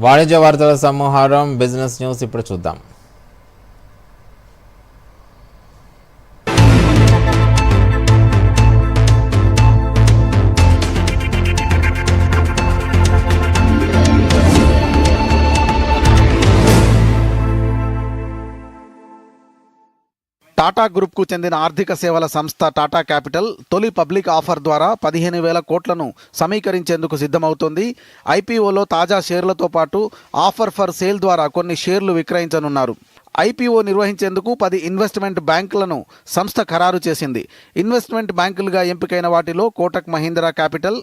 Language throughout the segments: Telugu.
వాణిజ్య వార్తల సమాహారం బిజినెస్ న్యూస్ ఇప్పుడు చూద్దాం. టాటా గ్రూప్కు చెందిన ఆర్థిక సేవల సంస్థ టాటా క్యాపిటల్ తొలి పబ్లిక్ ఆఫర్ ద్వారా 15,000 కోట్లను సమీకరించేందుకు సిద్ధమవుతోంది. ఐపీఓలో తాజా షేర్లతో పాటు ఆఫర్ ఫర్ సేల్ ద్వారా కొన్ని షేర్లు విక్రయించనున్నారు. ఐపీఓ నిర్వహించేందుకు 10 ఇన్వెస్ట్మెంట్ బ్యాంకులను సంస్థ ఖరారు చేసింది. ఇన్వెస్ట్మెంట్ బ్యాంకులుగా ఎంపికైన వాటిలో Kotak Mahindra capital,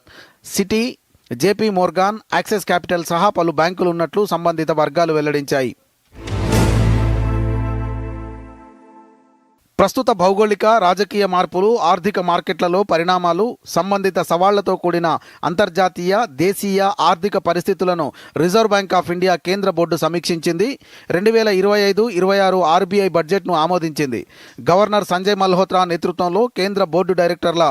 city, JP Morgan, axis capital సహా పలు బ్యాంకులు ఉన్నట్లు సంబంధిత వర్గాలు వెల్లడించాయి. ప్రస్తుత భౌగోళిక రాజకీయ మార్పులు, ఆర్థిక మార్కెట్లలో పరిణామాలు, సంబంధిత సవాళ్లతో కూడిన అంతర్జాతీయ, దేశీయ ఆర్థిక పరిస్థితులను రిజర్వ్ బ్యాంక్ ఆఫ్ ఇండియా కేంద్ర బోర్డు సమీక్షించింది. 2025-26 ఆర్బీఐ బడ్జెట్ను ఆమోదించింది. గవర్నర్ సంజయ్ మల్హోత్రా నేతృత్వంలో కేంద్ర బోర్డు డైరెక్టర్ల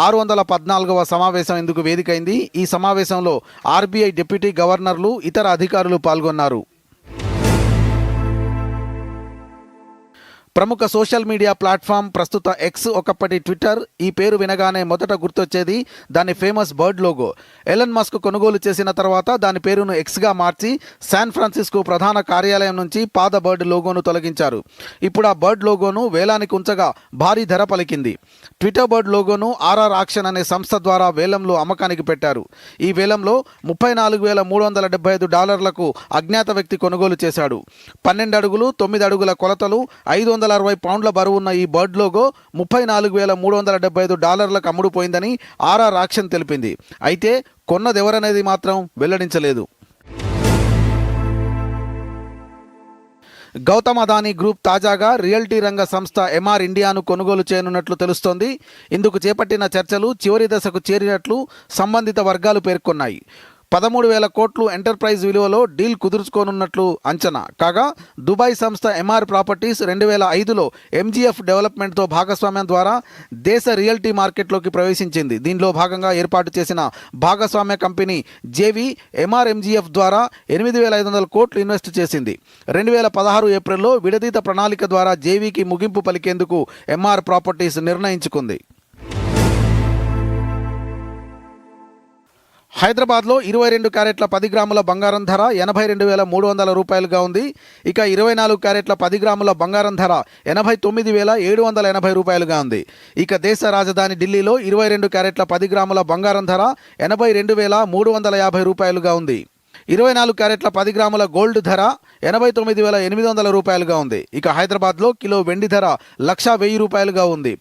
614వ సమావేశం ఇందుకు వేదికైంది. ఈ సమావేశంలో ఆర్బీఐ డిప్యూటీ గవర్నర్లు, ఇతర అధికారులు పాల్గొన్నారు. ప్రముఖ సోషల్ మీడియా ప్లాట్ఫామ్ ప్రస్తుత ఎక్స్, ఒకప్పటి ట్విట్టర్. ఈ పేరు వినగానే మొదట గుర్తొచ్చేది దాని famous bird logo. Elon Musk కొనుగోలు చేసిన తర్వాత దాని పేరును ఎక్స్గా మార్చి శాన్ ఫ్రాన్సిస్కో ప్రధాన కార్యాలయం నుంచి పాత బర్డ్ లోగోను తొలగించారు. ఇప్పుడు ఆ బర్డ్ లోగోను వేలానికి ఉంచగా భారీ ధర పలికింది. ట్విట్టర్ బర్డ్ లోగోను ఆర్ఆర్ ఆక్షన్ అనే సంస్థ ద్వారా వేలంలో అమ్మకానికి పెట్టారు. ఈ వేలంలో $34,375 అజ్ఞాత వ్యక్తి కొనుగోలు చేశాడు. 12 అడుగులు 9 అడుగుల కొలతలు, 560 పౌండ్ల బరువున్న ఈ బర్డ్ లోగో $34,375 అమ్ముడుపోయిందని ఆర్ఆర్ ఆక్షన్ తెలిపింది. అయితే కొన్నదెవరనేది మాత్రం వెల్లడించలేదు. గౌతమ్ అదానీ గ్రూప్ తాజాగా రియల్టీ రంగ సంస్థ ఎంఆర్ ఇండియాను కొనుగోలు చేయనున్నట్లు తెలుస్తోంది. ఇందుకు చేపట్టిన చర్చలు చివరి దశకు చేరినట్లు సంబంధిత వర్గాలు పేర్కొన్నాయి. 13,000 కోట్లు ఎంటర్ప్రైజ్ విలువలో డీల్ కుదుర్చుకోనున్నట్లు అంచనా. కాగా దుబాయ్ సంస్థ ఎంఆర్ ప్రాపర్టీస్ 2005లో ఎంజీఎఫ్ డెవలప్మెంట్తో భాగస్వామ్యం ద్వారా దేశ రియల్టీ మార్కెట్లోకి ప్రవేశించింది. దీనిలో భాగంగా ఏర్పాటు చేసిన భాగస్వామ్య కంపెనీ జేవీ ఎంఆర్ ఎంజీఎఫ్ ద్వారా 8,500 కోట్లు ఇన్వెస్ట్ చేసింది. 2016 ఏప్రిల్లో విడదీత ప్రణాళిక ద్వారా జేవీకి ముగింపు పలికేందుకు ఎంఆర్ ప్రాపర్టీస్ నిర్ణయించుకుంది. హైదరాబాద్లో 22 క్యారెట్ల 10 గ్రాముల బంగారం ధర 82,300 రూపాయలుగా ఉంది. ఇక 24 క్యారెట్ల 10 గ్రాముల బంగారం ధర 89,780 రూపాయలుగా ఉంది. ఇక దేశ రాజధాని ఢిల్లీలో 22 క్యారెట్ల 10 గ్రాముల బంగారం ధర 82,350 రూపాయలుగా ఉంది. 24 క్యారెట్ల 10 గ్రాముల గోల్డ్ ధర 89,800 రూపాయలుగా ఉంది. ఇక హైదరాబాద్లో కిలో వెండి ధర 1,10,000 రూపాయలుగా ఉంది.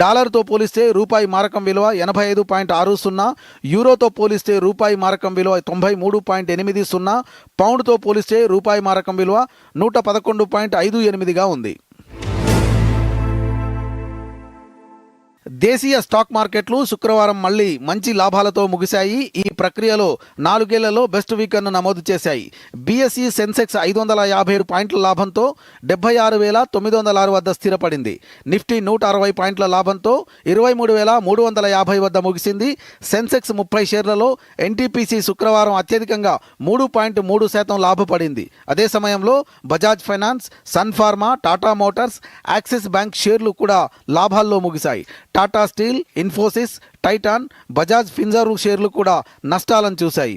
డాలర్తో పోలిస్తే రూపాయి మారకం విలువ 85.60, యూరోతో పోలిస్తే రూపాయి మారకం విలువ 93.80, పౌండ్తో పోలిస్తే రూపాయి మారకం విలువ 111.58గా ఉంది. దేశీయ స్టాక్ మార్కెట్లు శుక్రవారం మళ్లీ మంచి లాభాలతో ముగిశాయి. ఈ ప్రక్రియలో 4 ఏళ్లలో బెస్ట్ వీకెండ్ను నమోదు చేశాయి. బీఎస్ఈ సెన్సెక్స్ 557 పాయింట్ల లాభంతో 76,906 వద్ద స్థిరపడింది. నిఫ్టీ 160 పాయింట్ల లాభంతో 23,350 వద్ద ముగిసింది. సెన్సెక్స్ 30 షేర్లలో ఎన్టీపీసీ శుక్రవారం అత్యధికంగా 3.3% లాభపడింది. అదే సమయంలో Bajaj Finance, Sun Pharma, Tata Motors, Axis Bank షేర్లు కూడా లాభాల్లో ముగిశాయి. Tata Steel, Infosys, Titan, Bajaj Finserv షేర్లు కూడా నష్టాలను చూశాయి.